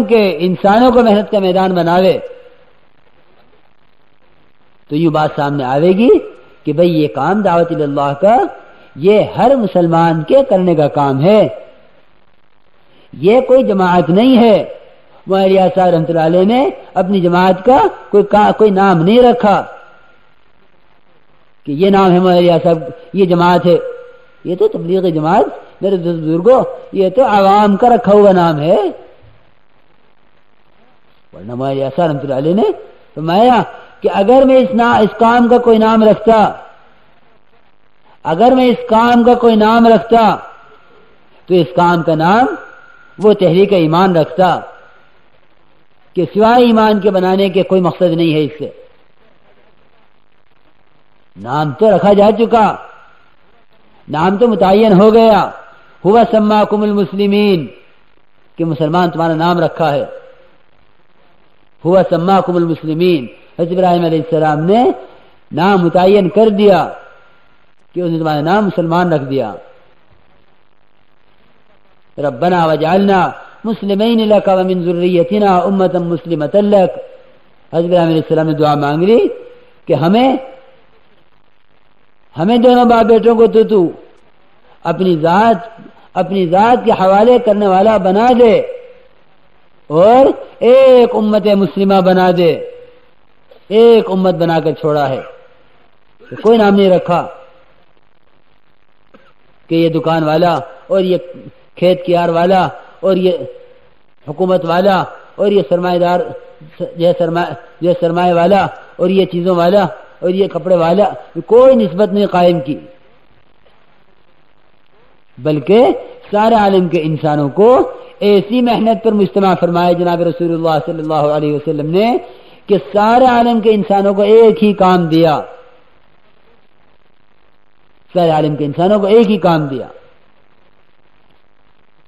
کے انسانوں کو محنت کا میدان بناوے تو یہ بات سامنے آئے گی کہ بھئی یہ کام دعوت اللہ کا یہ ہر مسلمان کے کرنے کا کام ہے، یہ کوئی جماعت نہیں ہے۔ مولانا صاحب رحمۃ اللہ علیہ نے اپنی جماعت کا کوئی نام نہیں رکھا کہ یہ نام ہے مولانا صاحب، یہ جماعت ہے۔ یہ تو تبلیغی جماعت میرے بزرگوں یہ تو عوام کا رکھا ہوا نام ہے۔ ورنہ مولانا صاحب رحمۃ اللہ علیہ نے فرمایا کہ اگر میں اس کام کا کوئی نام رکھتا، اگر میں اس کام کا کوئی نام رکھتا تو اس کام کا نام وہ تحریک ایمان رکھتا کہ سوائے ایمان کے بنانے کے کوئی مقصد نہیں ہے۔ اس سے نام تو رکھا جا چکا، نام تو متعین ہو گیا، ہوا سماکم المسلمین کہ مسلمان تمہارا نام رکھا ہے، ہوا سماکم المسلمین۔ حضرت ابراہیم علیہ السلام نے نام متعین کر دیا کہ اس نے تمہارا نام مسلمان رکھ دیا۔ ربنا وجعلنا مسلمین لک ومن ذریتنا امۃ مسلمۃ لک۔ حضرت ابراہیم علیہ السلام نے دعا مانگ لی کہ ہمیں دونوں باپ بیٹوں کو تو اپنی ذات کے حوالے کرنے والا بنا دے اور ایک امت مسلمہ بنا دے۔ ایک امت بنا کر چھوڑا ہے، کوئی نام نہیں رکھا کہ یہ دکان والا اور یہ کھیت کیار والا اور یہ حکومت والا اور یہ سرمایہ دار یہ سرمایہ والا اور یہ چیزوں والا اور یہ کپڑے والا، کوئی نسبت نہیں قائم کی، بلکہ سارے عالم کے انسانوں کو ایسی محنت پر مجتمع فرمایا جناب رسول اللہ صلی اللہ علیہ وسلم نے کہ سارے عالم کے انسانوں کو ایک ہی کام دیا، سارے عالم کے انسانوں کو ایک ہی کام دیا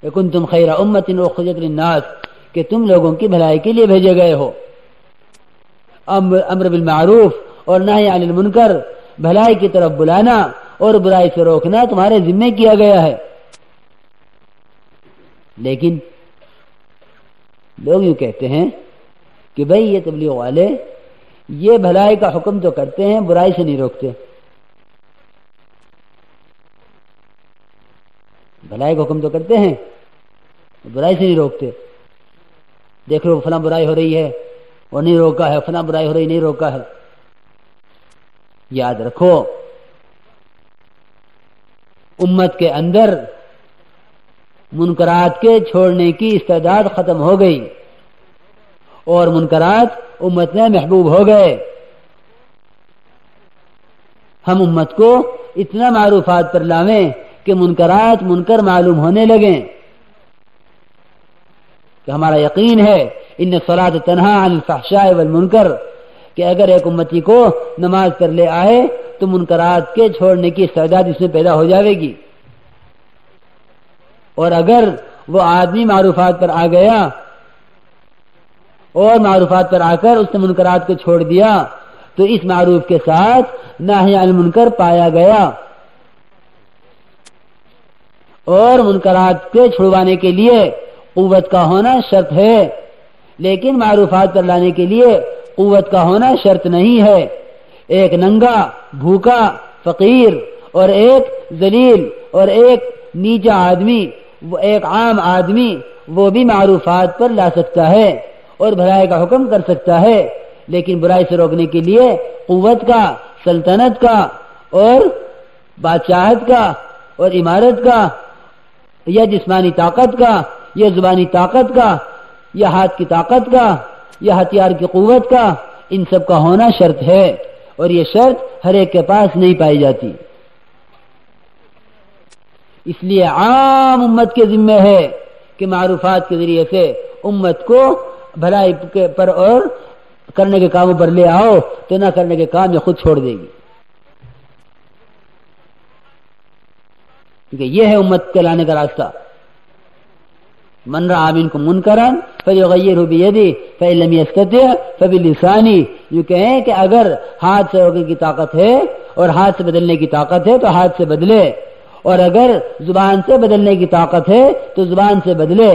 کہ کنتم خیر امۃ اخرجت للناس، کہ تم لوگوں کی بھلائی کے لیے بھیجے گئے ہو۔ امر بالمعروف اور نہی عن المنکر، بھلائی کی طرف بلانا اور برائی سے روکنا تمہارے ذمہ کیا گیا ہے۔ لیکن لوگ یوں کہتے ہیں کہ بھئی یہ تبلیغ والے یہ بھلائی کا حکم تو کرتے ہیں، برائی سے نہیں روکتے۔ بھلائی کا حکم تو کرتے ہیں، برائی سے نہیں روکتے۔ دیکھ لو فلاں برائی ہو رہی ہے اور نہیں روکا ہے، فلاں برائی ہو رہی نہیں روکا ہے۔ یاد رکھو امت کے اندر منکرات کے چھوڑنے کی استعداد ختم ہو گئی اور منکرات امت میں محبوب ہو گئے۔ ہم امت کو اتنا معروفات پر لاویں کہ منکرات منکر معلوم ہونے لگیں، کہ ہمارا یقین ہے ان الصلاۃ تنہی عن الفحشاء والمنکر، کہ اگر ایک امتی کو نماز پر لے آئے تو منکرات کے چھوڑنے کی استعداد اس میں پیدا ہو جاوے گی، اور اگر وہ آدمی معروفات پر آ گیا اور معروفات پر آ کر اس نے منکرات کو چھوڑ دیا تو اس معروف کے ساتھ نہی عن المنکر پایا گیا، اور منکرات کے چھڑوانے کے لیے قوت کا ہونا شرط ہے، لیکن معروفات پر لانے کے لیے قوت کا ہونا شرط نہیں ہے۔ ایک ننگا بھوکا فقیر اور ایک ذلیل اور ایک نیچا آدمی، ایک عام آدمی، وہ بھی معروفات پر لا سکتا ہے اور بھلائی کا حکم کر سکتا ہے، لیکن برائی سے روکنے کے لیے قوت کا، سلطنت کا اور بادشاہت کا اور عمارت کا یا جسمانی طاقت کا یا زبانی طاقت کا یا ہاتھ کی طاقت کا یا ہتھیار کی قوت کا، ان سب کا ہونا شرط ہے، اور یہ شرط ہر ایک کے پاس نہیں پائی جاتی۔ اس لیے عام امت کے ذمہ ہے کہ معروفات کے ذریعے سے امت کو بھلائی پر اور کرنے کے کاموں پر لے آؤ، تو نہ کرنے کے کام یہ خود چھوڑ دے گی، کیونکہ یہ ہے امت کے لانے کا راستہ۔ من رأى منكم منکرا فلیغیرہ بیدہ فإن لم یستطع فبلسانہ، یہ کہیں کہ اگر ہاتھ سے روکنے کی طاقت ہے اور ہاتھ سے بدلنے کی طاقت ہے تو ہاتھ سے بدلے، اور اگر زبان سے بدلنے کی طاقت ہے تو زبان سے بدلے،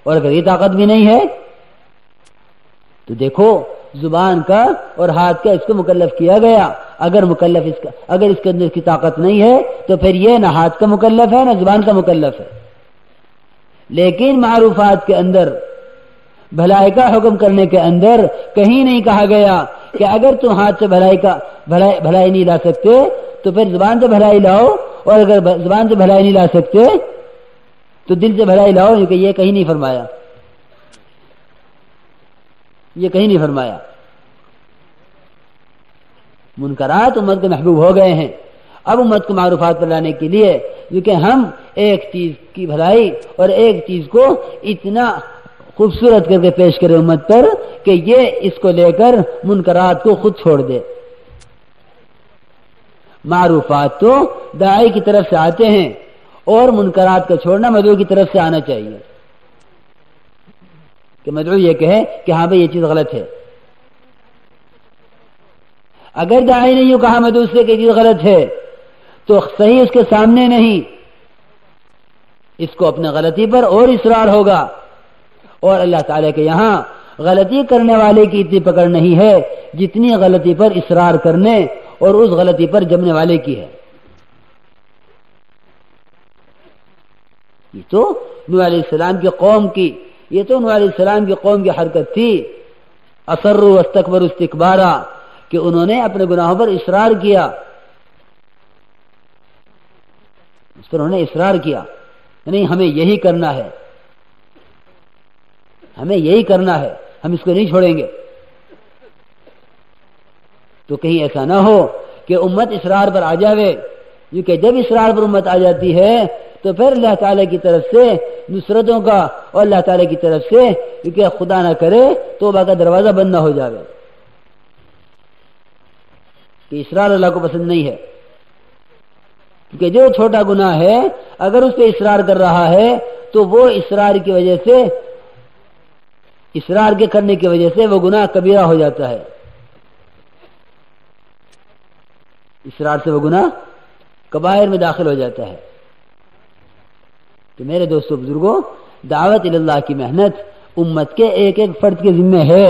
اور اگر یہ طاقت بھی نہیں ہے تو دیکھو زبان کا اور ہاتھ کا اس کو مکلف کیا گیا. اگر اس کے اندر کی طاقت نہیں ہے تو پھر یہ نہ ہاتھ کا مکلف ہے نہ زبان کا مکلف ہے. لیکن معروفات کے اندر بھلائی کا حکم کرنے کے اندر کہیں نہیں کہا گیا کہ اگر تم ہاتھ سے بھلائی نہیں لا سکتے تو پھر زبان سے بھلائی لاؤ، اور اگر زبان سے بھلائی نہیں لا سکتے تو دل سے بھلائی لاؤ. کیونکہ یہ کہیں نہیں فرمایا، یہ کہیں نہیں فرمایا. منکرات امت کے محبوب ہو گئے ہیں. اب امت کو معروفات پر لانے کے لیے کیونکہ ہم ایک چیز کی بھلائی اور ایک چیز کو اتنا خوبصورت کر کے پیش کرے امت پر کہ یہ اس کو لے کر منکرات کو خود چھوڑ دے. معروفات تو داعی کی طرف سے آتے ہیں اور منکرات کا چھوڑنا مدعو کی طرف سے آنا چاہیے کہ مدعو یہ کہے کہ ہاں بھائی یہ چیز غلط ہے. اگر داعی نے یوں کہا مدعو سے کہ یہ چیز غلط ہے تو صحیح اس کے سامنے نہیں، اس کو اپنے غلطی پر اور اصرار ہوگا. اور اللہ تعالیٰ کے یہاں غلطی کرنے والے کی اتنی پکڑ نہیں ہے جتنی غلطی پر اصرار کرنے اور اس غلطی پر جمنے والے کی ہے. یہ تو نوح علیہ السلام کی قوم کی حرکت تھی. اصروا واستكبروا استکبارا کہ انہوں نے اپنے گناہوں پر اصرار کیا، اس پر انہوں نے اصرار کیا نہیں ہمیں یہی کرنا ہے، ہمیں یہی کرنا ہے، ہم اس کو نہیں چھوڑیں گے. تو کہیں ایسا نہ ہو کہ امت اصرار پر آ جاوے، کیونکہ جب اصرار پر امت آ جاتی ہے تو پھر اللہ تعالیٰ کی طرف سے نصرتوں کا اور اللہ تعالیٰ کی طرف سے کیونکہ خدا نہ کرے توبہ کا دروازہ بند نہ ہو جاوے. کہ اصرار اللہ کو پسند نہیں ہے، کیونکہ جو چھوٹا گناہ ہے اگر اس پہ اصرار کر رہا ہے تو وہ اصرار کی وجہ سے، اصرار کے کرنے کی وجہ سے وہ گناہ کبیرہ ہو جاتا ہے. اصرار سے وہ گناہ کبائر میں داخل ہو جاتا ہے. تو میرے دوستو بزرگوں، دعوت اللہ کی محنت امت کے ایک ایک فرد کے ذمہ ہے.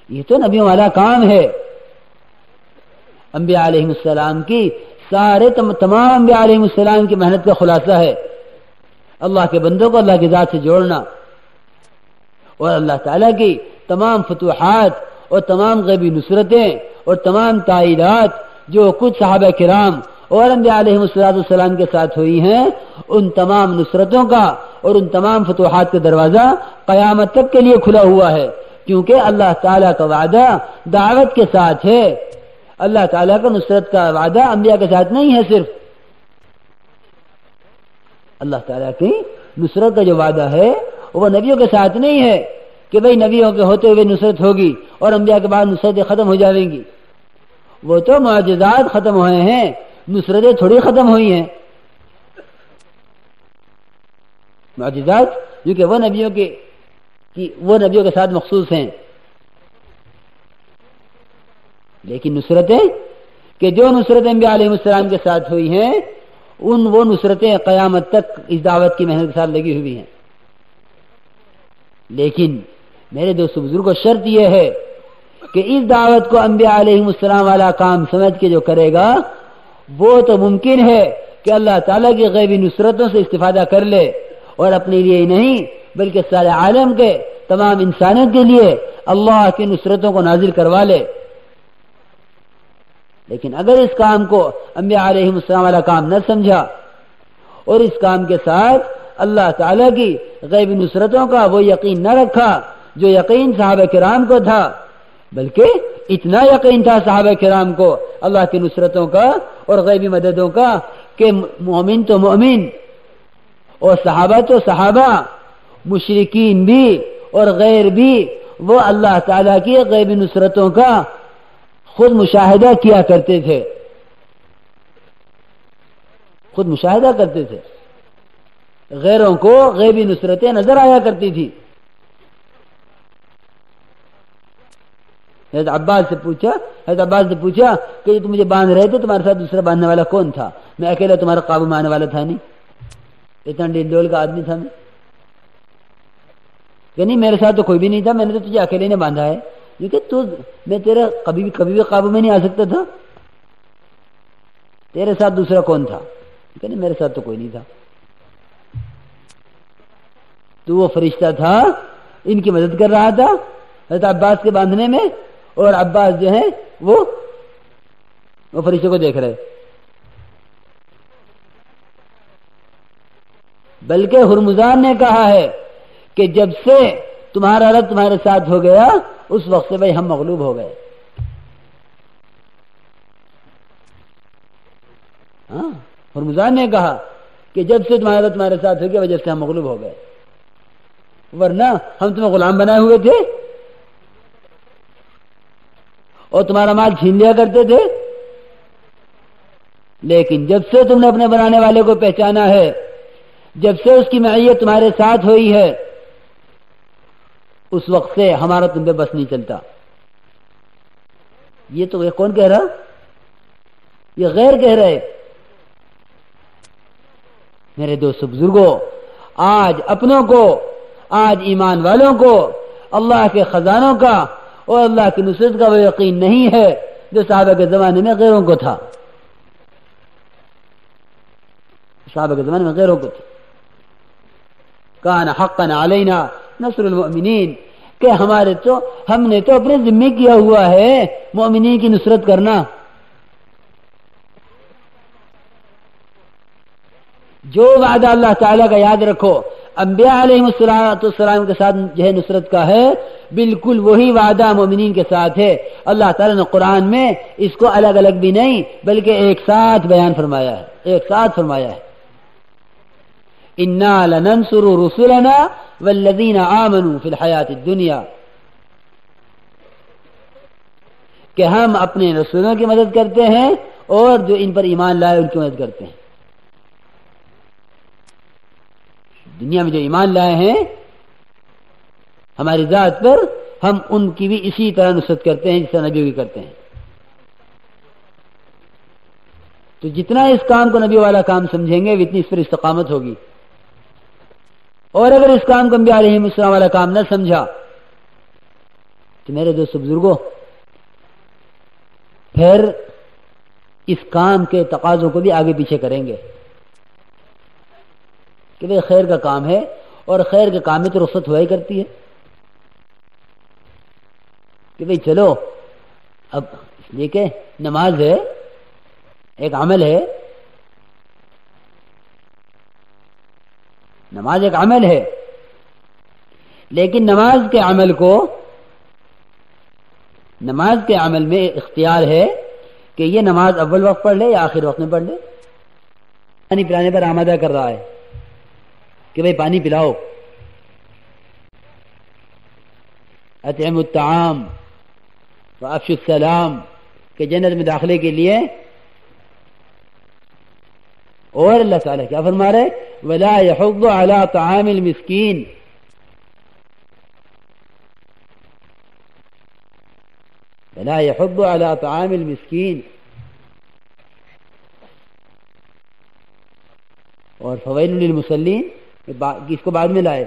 یہ تو نبیوں والا کام ہے. انبیاء علیہ السلام کی تمام انبیاء علیہ السلام کی محنت کا خلاصہ ہے اللہ کے بندوں کو اللہ کی ذات سے جوڑنا، اور اللہ تعالیٰ کی تمام فتوحات اور تمام غیبی نصرتیں اور تمام تائیدات جو کچھ صحابہ کرام اور انبیاء علیہ السلام کے ساتھ ہوئی ہیں، ان تمام نصرتوں کا اور ان تمام فتوحات کا دروازہ قیامت تک کے لیے کھلا ہوا ہے. کیونکہ اللہ تعالیٰ کا وعدہ دعوت کے ساتھ ہے. اللہ تعالیٰ کا نصرت کا وعدہ انبیاء کے ساتھ نہیں ہے. صرف اللہ تعالیٰ کی نصرت کا جو وعدہ ہے وہ نبیوں کے ساتھ نہیں ہے کہ بھئی نبیوں کے ہوتے ہوئے نصرت ہوگی اور انبیاء کے بعد نصرتیں ختم ہو جائیں گی. وہ تو معجزات ختم ہوئے ہیں، نصرتیں تھوڑی ختم ہوئی ہیں. معجزات جو کہ وہ نبیوں کے ساتھ مخصوص ہیں، لیکن نصرتیں کہ جو نصرتیں انبیاء علیہ السلام کے ساتھ ہوئی ہیں وہ نصرتیں قیامت تک اس دعوت کی محنت کے ساتھ لگی ہوئی ہیں. لیکن میرے دوستو بزرگوں، شرط یہ ہے کہ اس دعوت کو انبیاء علیہ السلام والا کام سمجھ کے جو کرے گا وہ تو ممکن ہے کہ اللہ تعالیٰ کی غیبی نصرتوں سے استفادہ کر لے، اور اپنے لیے ہی نہیں بلکہ سارے عالم کے تمام انسانوں کے لیے اللہ کی نصرتوں کو نازل کروا لے. لیکن اگر اس کام کو انبیاء علیہ السلام والا کام نہ سمجھا اور اس کام کے ساتھ اللہ تعالیٰ کی غیبی نصرتوں کا وہ یقین نہ رکھا جو یقین صحابہ کرام کو تھا، بلکہ اتنا یقین تھا صحابہ کرام کو اللہ کی نصرتوں کا اور غیبی مددوں کا کہ مومن تو مومن اور صحابہ تو صحابہ، مشرکین بھی اور غیر بھی، وہ اللہ تعالیٰ کی غیبی نصرتوں کا خود مشاہدہ کیا کرتے تھے، خود مشاہدہ کرتے تھے. غیروں کو غیبی نصرتیں نظر آیا کرتی تھی. حضرت عباس نے پوچھا کہ تم مجھے باندھ رہے تھے تمہارے ساتھ دوسرا باندھنے والا کون تھا؟ میں اکیلا تمہارا قابو میں آنے والا تھا نہیں، اتنا ڈیل ڈول کا آدمی تھا میں. کہ نہیں میرے ساتھ تو کوئی بھی نہیں تھا, میں نے تو تجھے اکیلے نے باندھا ہے, کیونکہ تو میں تیرے کبھی بھی قابو میں نہیں آ سکتا تھا, تیرے ساتھ دوسرا کون تھا؟ کہ نہیں میرے ساتھ تو کوئی نہیں تھا, تو وہ فرشتہ تھا, ان کی مدد کر رہا تھا حضرت عباس کے باندھنے میں, اور عباس جو ہے وہ فرشتے کو دیکھ رہے. بلکہ ہرمزان نے کہا ہے کہ جب سے تمہارا رب تمہارے ساتھ ہو گیا اس وقت سے بھائی ہم مغلوب ہو گئے. ہاں, ہرمزان نے کہا کہ جب سے تمہارا رب تمہارے ساتھ ہو گیا وجہ سے ہم مغلوب ہو گئے, ورنہ ہم تمہیں غلام بنائے ہوئے تھے اور تمہارا مال چھین لیا کرتے تھے. لیکن جب سے تم نے اپنے بنانے والے کو پہچانا ہے, جب سے اس کی معیت تمہارے ساتھ ہوئی ہے, اس وقت سے ہمارا تم پہ بس نہیں چلتا. یہ تو یہ کون کہہ رہا؟ یہ غیر کہہ رہے. میرے دوست بزرگوں, آج اپنوں کو, آج ایمان والوں کو اللہ کے خزانوں کا اور اللہ کی نصرت کا وہ یقین نہیں ہے جو صحابہ کے زمانے میں غیروں کو تھا. صحابہ کے زمانے میں غیروں کو تھا. کان حقا علینا نصر المؤمنین, کہ ہم نے تو اپنے ذمہ کیا ہوا ہے مومنین کی نصرت کرنا. جو وعدہ اللہ تعالیٰ کا یاد رکھو, انبیاء علیہ السلام کے ساتھ جو ہے نصرت کا ہے, بالکل وہی وعدہ مومنین کے ساتھ ہے. اللہ تعالیٰ نے قرآن میں اس کو الگ الگ بھی نہیں بلکہ ایک ساتھ بیان فرمایا ہے, ایک ساتھ فرمایا ہے. انا لننصر رسلنا والذین آمنوا فی الحیات الدنیا, کہ ہم اپنے رسولوں کی مدد کرتے ہیں اور جو ان پر ایمان لائے ان کی مدد کرتے ہیں. دنیا میں جو ایمان لائے ہیں ہماری ذات پر, ہم ان کی بھی اسی طرح نصرت کرتے ہیں جس طرح نبیوں کی کرتے ہیں. تو جتنا اس کام کو نبی والا کام سمجھیں گے اتنی اس پر استقامت ہوگی. اور اگر اس کام کو انبیاء علیہ السلام والا کام نہ سمجھا تو میرے دوست بزرگوں پھر اس کام کے تقاضوں کو بھی آگے پیچھے کریں گے کہ بھئی خیر کا کام ہے, اور خیر کے کام میں تو رخصت ہوا ہی کرتی ہے کہ بھئی چلو اب, اس لیے کہ نماز ہے ایک عمل ہے, نماز ایک عمل ہے, لیکن نماز کے عمل میں اختیار ہے کہ یہ نماز اول وقت پڑھ لے یا آخر وقت میں پڑھ لے. پانی پلانے پر آمادہ کر رہا ہے کہ بھئی پانی پلاؤ, اطعم الطعام وافشوا السلام, کہ جنت میں داخلے کے لیے. اور اللہ تعالیٰ کیا فرما رہے, ولا يحض على طعام المسكين, ولا يحض على طعام المسكين, اور فویل للمصلین اس کو بعد میں لائے.